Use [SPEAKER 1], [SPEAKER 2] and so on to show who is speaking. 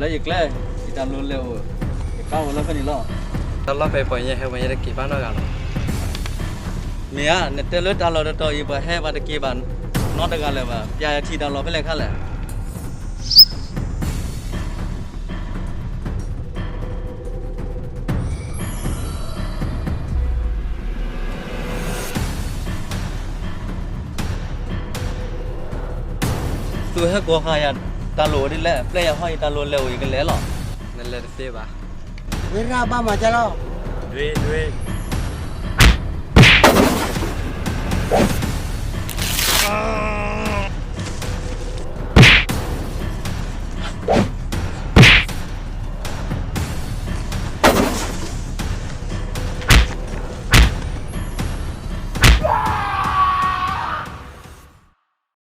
[SPEAKER 1] แล้วอีกแล้วอีตาลุนเร็วอีกก้าวแล้วคนนี้ล่อ
[SPEAKER 2] ตลอดไปปล่อยให้วันนี้กี่บ้านแล้วกัน
[SPEAKER 1] เมียเนี่ยเตลุตาลอตัวอีบะให้บาตะกี้บันนอตกันเลยว่ะยาทีตาลอไปเลยค่ะแหละตัวให้กัวหายันตาโลนี่แหละเปลี่ยนห้อยตาโลเร็วอีกแล้วหรอ
[SPEAKER 2] นั่นเลยเสียบ้า
[SPEAKER 3] เวลาบ้ามาจะเล่า
[SPEAKER 2] ด้วย